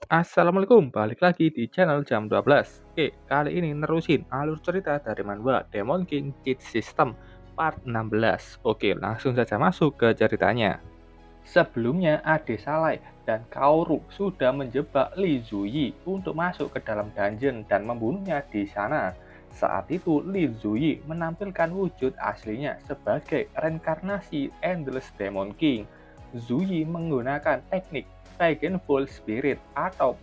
Assalamualaikum, balik lagi di channel Jam 12. Oke, kali ini nerusin alur cerita dari manhwa Demon King Cheat System part 16. Oke, langsung saja masuk ke ceritanya. Sebelumnya, Ade Salai dan Kaoru sudah menjebak Li Zuyi untuk masuk ke dalam dungeon dan membunuhnya di sana. Saat itu, Li Zuyi menampilkan wujud aslinya sebagai reinkarnasi Endless Demon King. Zuyi menggunakan teknik Dragonful Spirit atau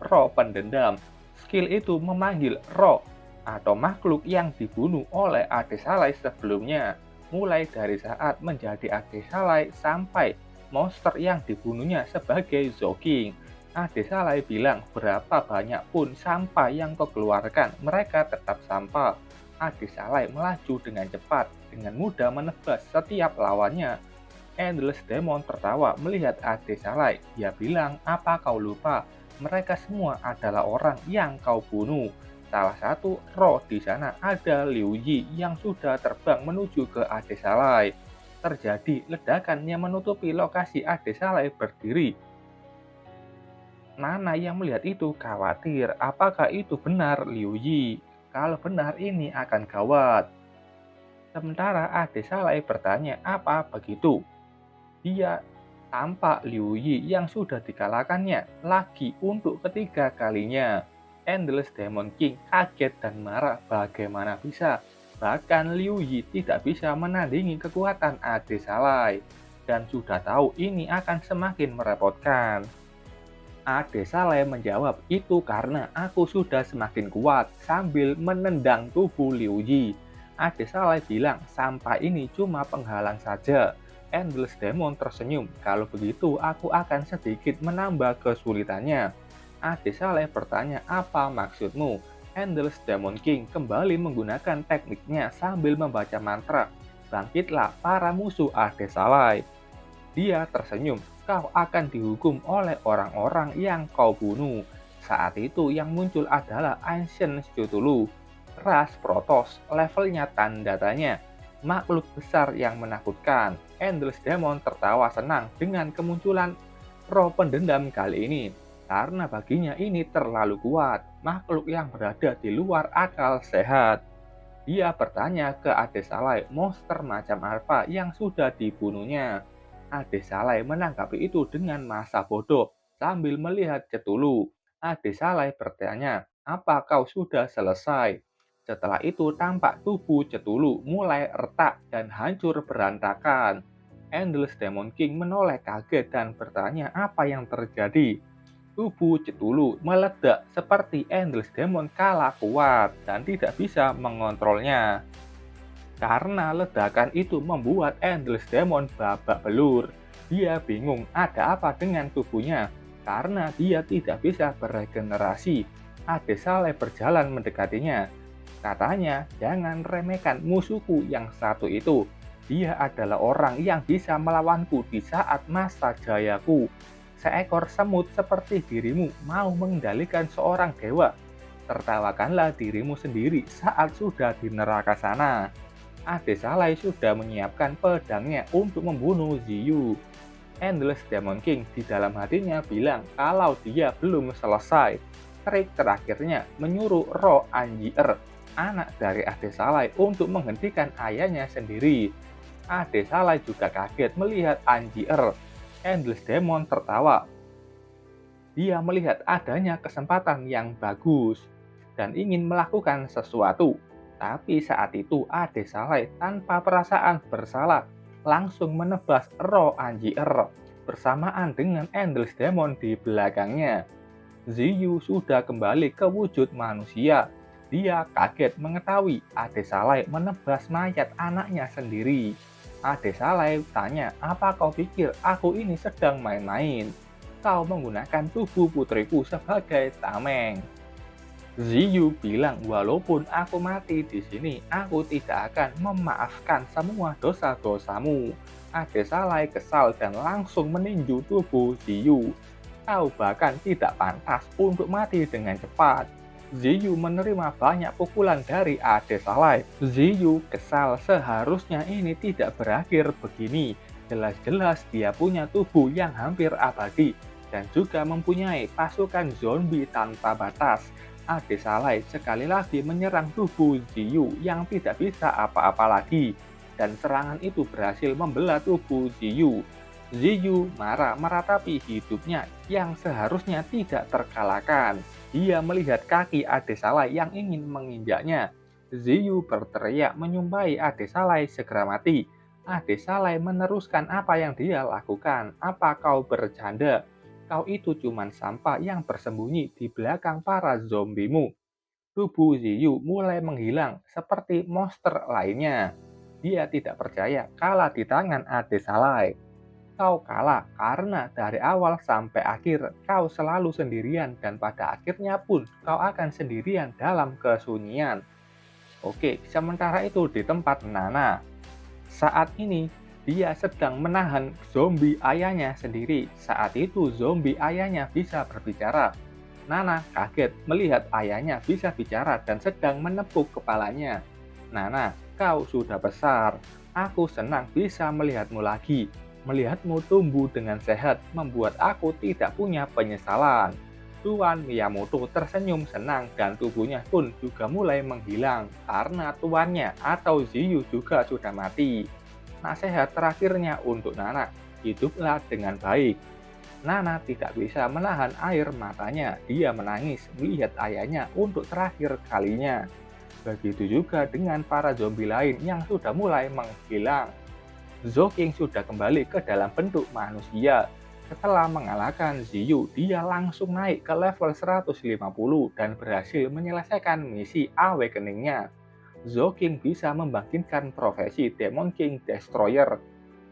roh pendendam. Skill itu memanggil roh atau makhluk yang dibunuh oleh Ade Salai sebelumnya, mulai dari saat menjadi Ade Salai sampai monster yang dibunuhnya sebagai Zoking. Ade Salai bilang berapa banyak pun sampah yang kau keluarkan, mereka tetap sampah. Ade Salai melaju dengan cepat, dengan mudah menebas setiap lawannya. Endless Demon tertawa melihat Ade Salai. Dia bilang, apa kau lupa? Mereka semua adalah orang yang kau bunuh. Salah satu roh di sana ada Liu Yi yang sudah terbang menuju ke Ade Salai. Terjadi ledakan yang menutupi lokasi Ade Salai berdiri. Nana yang melihat itu khawatir, apakah itu benar Liu Yi? Kalau benar ini akan gawat. Sementara Ade Salai bertanya, apa begitu? Dia tampak Liu Yi yang sudah dikalahkannya lagi untuk ketiga kalinya. Endless Demon King kaget dan marah, bagaimana bisa? Bahkan Liu Yi tidak bisa menandingi kekuatan Ade Salai. Dan sudah tahu ini akan semakin merepotkan. Ade Saleh menjawab, itu karena aku sudah semakin kuat sambil menendang tubuh Liu Yi. Ade Saleh bilang, sampah ini cuma penghalang saja. Endless Demon tersenyum, kalau begitu aku akan sedikit menambah kesulitannya. Ade Saleh bertanya, apa maksudmu? Endless Demon King kembali menggunakan tekniknya sambil membaca mantra. Bangkitlah para musuh Ade Saleh. Dia tersenyum, kau akan dihukum oleh orang-orang yang kau bunuh. Saat itu yang muncul adalah Ancient Cthulhu, ras Protoss, levelnya tanda tanya, makhluk besar yang menakutkan. Endless Demon tertawa senang dengan kemunculan roh pendendam kali ini, karena baginya ini terlalu kuat, makhluk yang berada di luar akal sehat. Dia bertanya ke Ade Salai, monster macam apa yang sudah dibunuhnya. Ade Salai menanggapi itu dengan masa bodoh sambil melihat Cthulhu. Ade Salai bertanya, apa kau sudah selesai? Setelah itu tampak tubuh Cthulhu mulai retak dan hancur berantakan. Endless Demon King menoleh kaget dan bertanya apa yang terjadi. Tubuh Cthulhu meledak seperti Endless Demon kalah kuat dan tidak bisa mengontrolnya. Karena ledakan itu membuat Endless Demon babak belur. Dia bingung ada apa dengan tubuhnya, karena dia tidak bisa beregenerasi. Ade Saleh berjalan mendekatinya. Katanya, jangan remehkan musuhku yang satu itu. Dia adalah orang yang bisa melawanku di saat masa jayaku. Seekor semut seperti dirimu mau mengendalikan seorang dewa. Tertawakanlah dirimu sendiri saat sudah di neraka sana. Ade Salai sudah menyiapkan pedangnya untuk membunuh Ziyu. Endless Demon King di dalam hatinya bilang kalau dia belum selesai. Trik terakhirnya menyuruh Roh Anjier, anak dari Ade Salai, untuk menghentikan ayahnya sendiri. Ade Salai juga kaget melihat Anjier. Endless Demon tertawa. Dia melihat adanya kesempatan yang bagus dan ingin melakukan sesuatu. Tapi saat itu Ade Saleh tanpa perasaan bersalah langsung menebas roh Anjier bersamaan dengan Endless Demon di belakangnya. Ziyu sudah kembali ke wujud manusia. Dia kaget mengetahui Ade Saleh menebas mayat anaknya sendiri. Ade Saleh tanya, apa kau pikir aku ini sedang main-main? Kau menggunakan tubuh putriku sebagai tameng. Ziyu bilang, walaupun aku mati di sini, aku tidak akan memaafkan semua dosa-dosamu. Ade Salai kesal dan langsung meninju tubuh Ziyu. Kau bahkan tidak pantas untuk mati dengan cepat. Ziyu menerima banyak pukulan dari Ade Salai. Ziyu kesal, seharusnya ini tidak berakhir begini. Jelas-jelas dia punya tubuh yang hampir abadi. dan juga mempunyai pasukan zombie tanpa batas. Adesalai sekali lagi menyerang tubuh Ziyu yang tidak bisa apa-apa lagi, dan serangan itu berhasil membelah tubuh Ziyu. Ziyu marah meratapi hidupnya yang seharusnya tidak terkalahkan. Dia melihat kaki Adesalai yang ingin menginjaknya. Ziyu berteriak menyumpahi Adesalai segera mati. Adesalai meneruskan apa yang dia lakukan. Apa kau bercanda? Kau itu cuma sampah yang bersembunyi di belakang para zombimu. Tubuh Ziyu mulai menghilang seperti monster lainnya. Dia tidak percaya kalah di tangan Adesalai. Kau kalah karena dari awal sampai akhir kau selalu sendirian dan pada akhirnya pun kau akan sendirian dalam kesunyian. Oke, sementara itu di tempat Nana. Saat ini dia sedang menahan zombie ayahnya sendiri. Saat itu zombie ayahnya bisa berbicara. Nana kaget melihat ayahnya bisa bicara dan sedang menepuk kepalanya. Nana, kau sudah besar. Aku senang bisa melihatmu lagi. Melihatmu tumbuh dengan sehat membuat aku tidak punya penyesalan. Tuan Miyamoto tersenyum senang dan tubuhnya pun juga mulai menghilang karena tuannya atau Ziyu juga sudah mati. Nasihat terakhirnya untuk Nana, hiduplah dengan baik. Nana tidak bisa menahan air matanya. Dia menangis melihat ayahnya untuk terakhir kalinya. Begitu juga dengan para zombie lain yang sudah mulai menghilang. Zhou sudah kembali ke dalam bentuk manusia. Setelah mengalahkan Ziyu, dia langsung naik ke level 150 dan berhasil menyelesaikan misi Awakening-nya. Zhou bisa membangkitkan profesi Demon King Destroyer.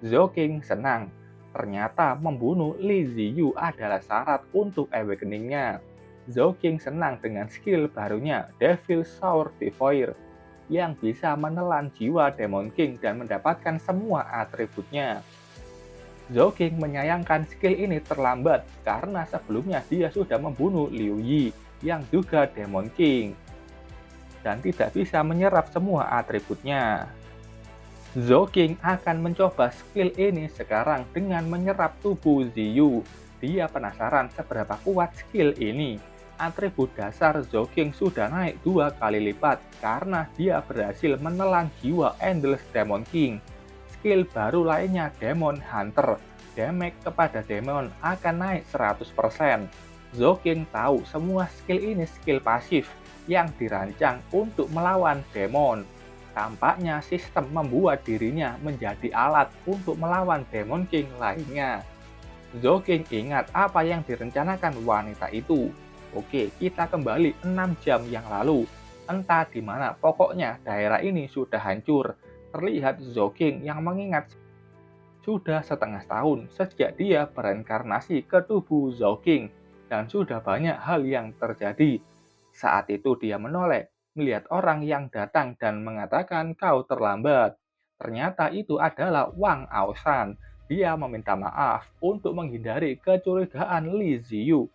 Zhou senang. Ternyata membunuh Li Ziyu adalah syarat untuk Awakening-nya. Zhou senang dengan skill barunya Devil Sour Devour yang bisa menelan jiwa Demon King dan mendapatkan semua atributnya. Zhou menyayangkan skill ini terlambat karena sebelumnya dia sudah membunuh Liu Yi yang juga Demon King dan tidak bisa menyerap semua atributnya. Zhou akan mencoba skill ini sekarang dengan menyerap tubuh Ziyu. Dia penasaran seberapa kuat skill ini. Atribut dasar Zhou sudah naik 2 kali lipat karena dia berhasil menelan jiwa Endless Demon King. Skill baru lainnya Demon Hunter. Damage kepada demon akan naik 100%. Zhou tahu semua skill ini skill pasif yang dirancang untuk melawan demon. Tampaknya sistem membuat dirinya menjadi alat untuk melawan Demon King lainnya. Zhou ingat apa yang direncanakan wanita itu. Oke, kita kembali 6 jam yang lalu. Entah di mana, pokoknya daerah ini sudah hancur. Terlihat Zhou yang mengingat sudah setengah tahun sejak dia bereinkarnasi ke tubuh Zhou dan sudah banyak hal yang terjadi. Saat itu dia menoleh, melihat orang yang datang dan mengatakan kau terlambat. Ternyata itu adalah Wang Aoshan. Dia meminta maaf untuk menghindari kecurigaan Li Ziyu.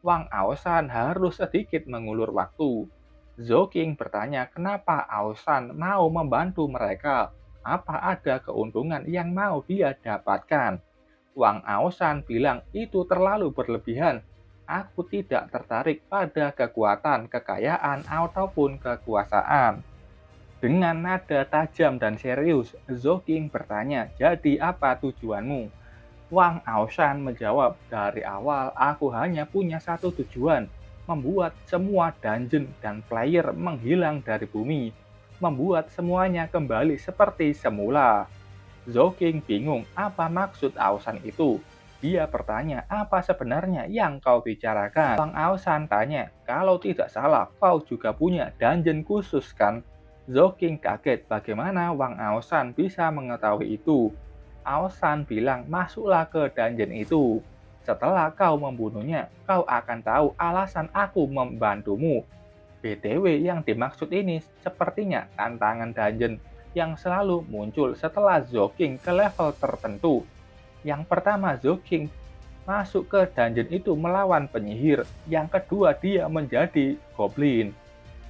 Wang Aoshan harus sedikit mengulur waktu. Zhou bertanya kenapa Aoshan mau membantu mereka. Apa ada keuntungan yang mau dia dapatkan? Wang Aoshan bilang itu terlalu berlebihan. Aku tidak tertarik pada kekuatan, kekayaan, ataupun kekuasaan. Dengan nada tajam dan serius, Zhou bertanya, jadi apa tujuanmu? Wang Aoshan menjawab, dari awal aku hanya punya satu tujuan, membuat semua dungeon dan player menghilang dari bumi, membuat semuanya kembali seperti semula. Zhou bingung apa maksud Aoshan itu. Dia bertanya, apa sebenarnya yang kau bicarakan? Wang Aoshan tanya, kalau tidak salah kau juga punya dungeon khusus kan? Zhou kaget bagaimana Wang Aoshan bisa mengetahui itu. Aoshan bilang, masuklah ke dungeon itu. Setelah kau membunuhnya, kau akan tahu alasan aku membantumu. BTW yang dimaksud ini sepertinya tantangan dungeon yang selalu muncul setelah Zhou ke level tertentu. Yang pertama, Zhou masuk ke dungeon itu melawan penyihir. Yang kedua, dia menjadi goblin.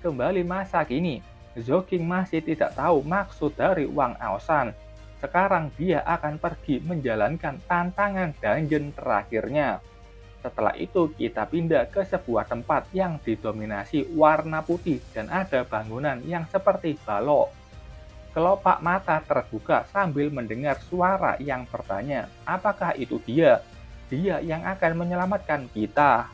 Kembali masa kini, Zhou masih tidak tahu maksud dari Wang Aoshan. Sekarang dia akan pergi menjalankan tantangan dungeon terakhirnya. Setelah itu kita pindah ke sebuah tempat yang didominasi warna putih dan ada bangunan yang seperti balok. Kelopak mata terbuka sambil mendengar suara yang bertanya, apakah itu dia? Dia yang akan menyelamatkan kita.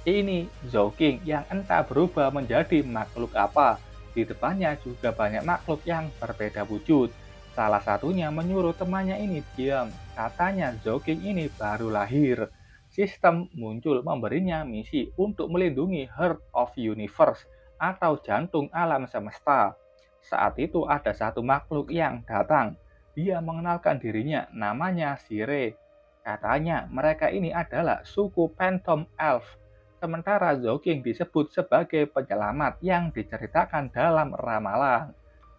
Ini Zhou yang entah berubah menjadi makhluk apa. Di depannya juga banyak makhluk yang berbeda wujud. Salah satunya menyuruh temannya ini diam. Katanya Zhou ini baru lahir. Sistem muncul memberinya misi untuk melindungi Heart of Universe atau jantung alam semesta. Saat itu ada satu makhluk yang datang. Dia mengenalkan dirinya, namanya Sire. Katanya mereka ini adalah suku Phantom Elf. Sementara Zhou disebut sebagai penyelamat yang diceritakan dalam ramalan.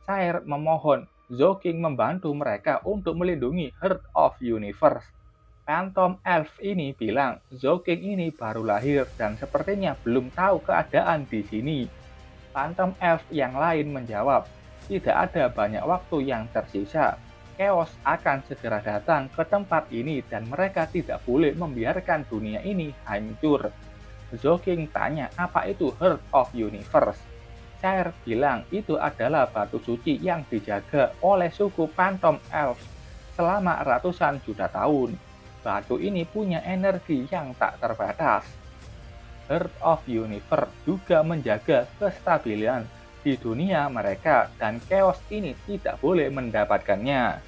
Sair memohon Zhou membantu mereka untuk melindungi Heart of Universe. Phantom Elf ini bilang Zhou ini baru lahir dan sepertinya belum tahu keadaan di sini. Phantom Elf yang lain menjawab, tidak ada banyak waktu yang tersisa. Chaos akan segera datang ke tempat ini dan mereka tidak boleh membiarkan dunia ini hancur. Zhou tanya apa itu Heart of Universe. Chair bilang itu adalah batu suci yang dijaga oleh suku Phantom Elf selama ratusan juta tahun. Batu ini punya energi yang tak terbatas. Heart of Universe juga menjaga kestabilan di dunia mereka dan chaos ini tidak boleh mendapatkannya.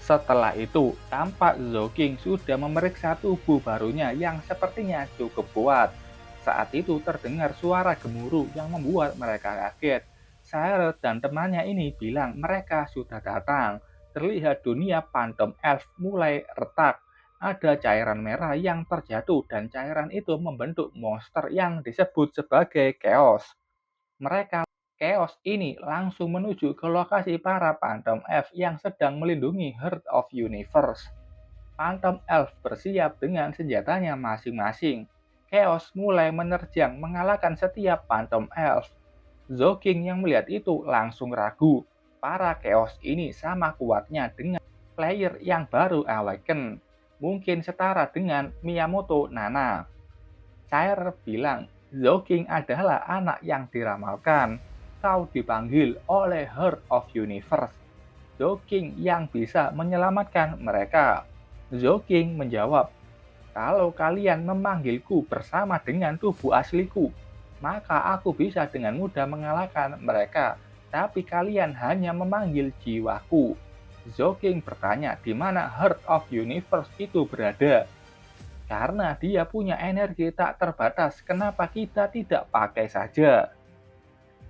Setelah itu, tampak Zhou sudah memeriksa tubuh barunya yang sepertinya cukup kuat. Saat itu terdengar suara gemuruh yang membuat mereka kaget. Sair dan temannya ini bilang mereka sudah datang. Terlihat dunia Phantom Elf mulai retak. Ada cairan merah yang terjatuh dan cairan itu membentuk monster yang disebut sebagai Chaos. Mereka Chaos ini langsung menuju ke lokasi para Phantom Elf yang sedang melindungi Heart of Universe. Phantom Elf bersiap dengan senjatanya masing-masing. Chaos mulai menerjang mengalahkan setiap Phantom Elf. Zhou yang melihat itu langsung ragu. Para Chaos ini sama kuatnya dengan player yang baru awaken. Mungkin setara dengan Miyamoto Nana. Chair bilang, Zhou adalah anak yang diramalkan. Kau dipanggil oleh Heart of Universe. Zhou yang bisa menyelamatkan mereka. Zhou menjawab, kalau kalian memanggilku bersama dengan tubuh asliku, maka aku bisa dengan mudah mengalahkan mereka. Tapi kalian hanya memanggil jiwaku. Zhou bertanya di mana Heart of Universe itu berada. Karena dia punya energi tak terbatas, kenapa kita tidak pakai saja?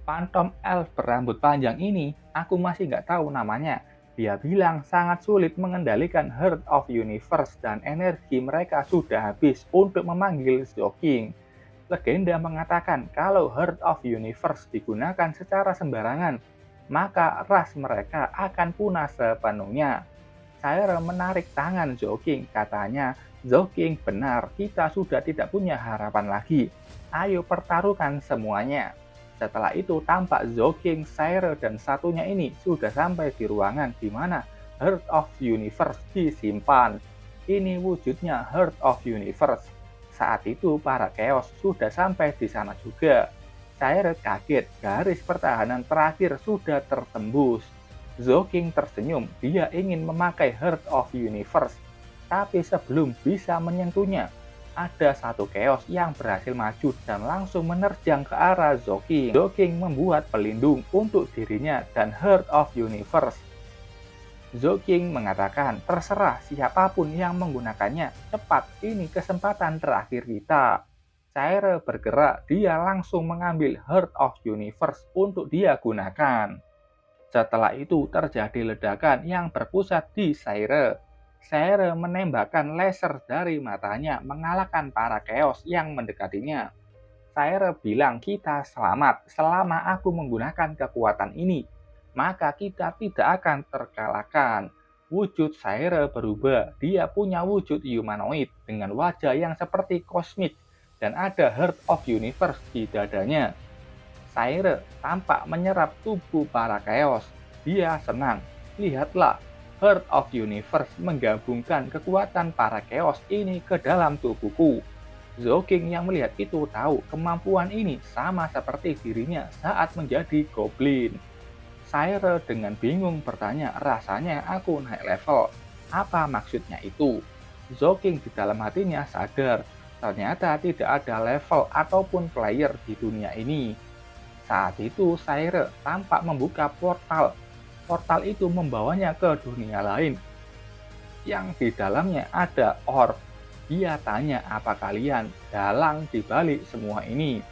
Phantom Elf berambut panjang ini, aku masih nggak tahu namanya. Dia bilang sangat sulit mengendalikan Heart of Universe dan energi mereka sudah habis untuk memanggil Zhou. Legenda mengatakan kalau Heart of Universe digunakan secara sembarangan, maka ras mereka akan punah sepenuhnya. Saya menarik tangan Zhou, katanya, Zhou benar, kita sudah tidak punya harapan lagi. Ayo pertaruhkan semuanya. Setelah itu tampak Zhou, Saire, dan satunya ini sudah sampai di ruangan di mana Heart of Universe disimpan. Ini wujudnya Heart of Universe. Saat itu para Chaos sudah sampai di sana juga. Saire kaget, garis pertahanan terakhir sudah tertembus. Zhou tersenyum, dia ingin memakai Heart of Universe. Tapi sebelum bisa menyentuhnya, ada satu Chaos yang berhasil maju dan langsung menerjang ke arah Zhou. Zhou membuat pelindung untuk dirinya dan Heart of Universe. Zhou mengatakan, terserah siapapun yang menggunakannya, cepat, ini kesempatan terakhir kita. Saire bergerak, dia langsung mengambil Heart of Universe untuk dia gunakan. Setelah itu terjadi ledakan yang berpusat di Saire. Saire menembakkan laser dari matanya mengalahkan para Chaos yang mendekatinya. Saire bilang kita selamat selama aku menggunakan kekuatan ini, maka kita tidak akan terkalahkan. Wujud Saire berubah, dia punya wujud humanoid dengan wajah yang seperti kosmik dan ada Heart of Universe di dadanya. Saire tampak menyerap tubuh para Chaos. Dia senang. Lihatlah, Heart of Universe menggabungkan kekuatan para chaos ini ke dalam tubuhku. Zhou-King yang melihat itu tahu kemampuan ini sama seperti dirinya saat menjadi goblin. Saire dengan bingung bertanya, rasanya aku naik level. Apa maksudnya itu? Zhou-King di dalam hatinya sadar, ternyata tidak ada level ataupun player di dunia ini. Saat itu Saire tampak membuka portal. Portal itu membawanya ke dunia lain yang di dalamnya ada orb. Dia tanya apa kalian dalang di balik semua ini.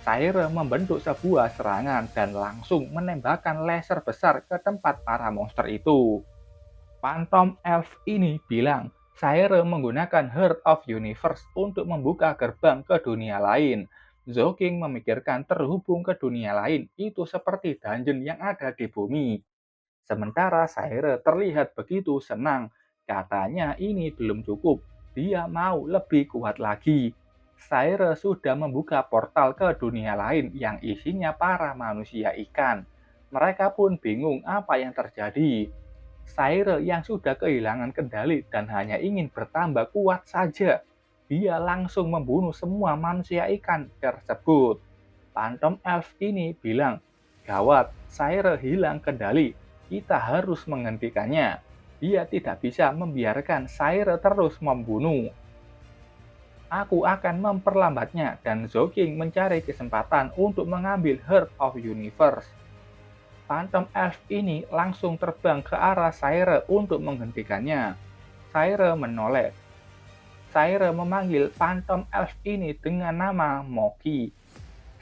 Saire membentuk sebuah serangan dan langsung menembakkan laser besar ke tempat para monster itu. Phantom Elf ini bilang, Saire menggunakan Heart of Universe untuk membuka gerbang ke dunia lain. Zhou-King memikirkan terhubung ke dunia lain itu seperti dungeon yang ada di bumi. Sementara Saire terlihat begitu senang. Katanya ini belum cukup. Dia mau lebih kuat lagi. Saire sudah membuka portal ke dunia lain yang isinya para manusia ikan. Mereka pun bingung apa yang terjadi. Saire yang sudah kehilangan kendali dan hanya ingin bertambah kuat saja. Dia langsung membunuh semua manusia ikan tersebut. Phantom Elf ini bilang, gawat, Saire hilang kendali. Kita harus menghentikannya. Dia tidak bisa membiarkan Saire terus membunuh. Aku akan memperlambatnya dan Zhou-King mencari kesempatan untuk mengambil Heart of Universe. Phantom Elf ini langsung terbang ke arah Saire untuk menghentikannya. Saire menoleh. Saire memanggil Phantom Elf ini dengan nama Moki.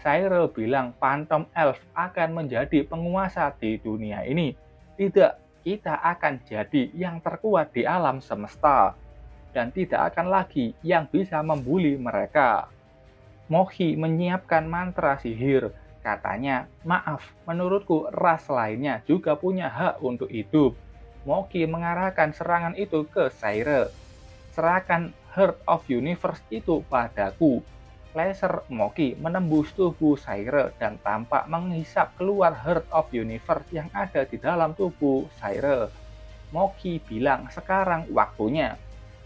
Saire bilang Phantom Elf akan menjadi penguasa di dunia ini. Tidak, kita akan jadi yang terkuat di alam semesta. Dan tidak akan lagi yang bisa membuli mereka. Moki menyiapkan mantra sihir. Katanya, maaf, menurutku ras lainnya juga punya hak untuk hidup. Moki mengarahkan serangan itu ke Saire. Serahkan Heart of Universe itu padaku. Laser Moki menembus tubuh Saire dan tampak menghisap keluar Heart of Universe yang ada di dalam tubuh Saire. Moki bilang sekarang waktunya.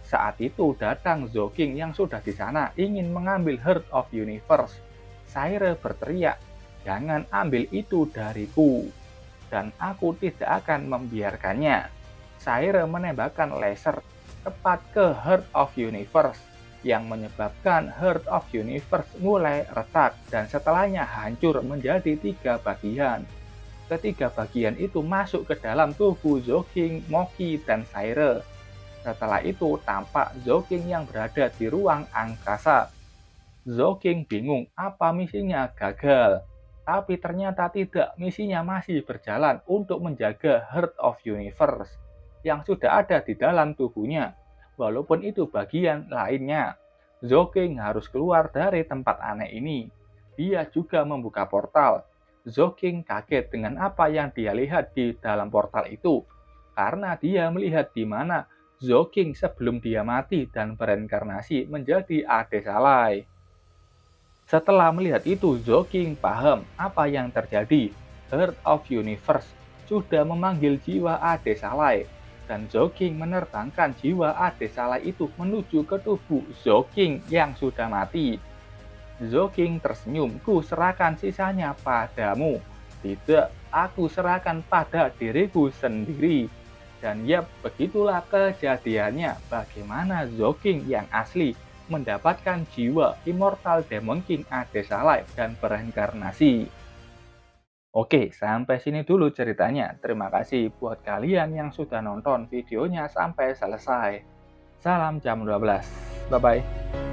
Saat itu datang Zhou-King yang sudah di sana ingin mengambil Heart of Universe. Saire berteriak, jangan ambil itu dariku. Dan aku tidak akan membiarkannya. Saire menembakkan laser tepat ke Heart of Universe yang menyebabkan Heart of Universe mulai retak dan setelahnya hancur menjadi 3 bagian. Ketiga bagian itu masuk ke dalam tubuh Zhou-King, Moki, dan Saire. Setelah itu tampak Zhou-King yang berada di ruang angkasa. Zhou-King bingung apa misinya gagal. Tapi ternyata tidak, misinya masih berjalan untuk menjaga Heart of Universe yang sudah ada di dalam tubuhnya. Walaupun itu bagian lainnya, Zhou-King harus keluar dari tempat aneh ini. Dia juga membuka portal. Zhou-King kaget dengan apa yang dia lihat di dalam portal itu. Karena dia melihat di mana Zhou-King sebelum dia mati dan bereinkarnasi menjadi Adesalai. Setelah melihat itu, Zhou-King paham apa yang terjadi. Heart of Universe sudah memanggil jiwa Adesalai, dan Zhou-King menerbangkan jiwa Adesalai itu menuju ke tubuh Zhou-King yang sudah mati. Zhou-King tersenyum, ku serahkan sisanya padamu. Tidak, aku serahkan pada diriku sendiri. Dan ya, begitulah kejadiannya bagaimana Zhou-King yang asli mendapatkan jiwa Immortal Demon King Adesalai dan bereinkarnasi. Oke, sampai sini dulu ceritanya. Terima kasih buat kalian yang sudah nonton videonya sampai selesai. Salam jam 12. Bye-bye.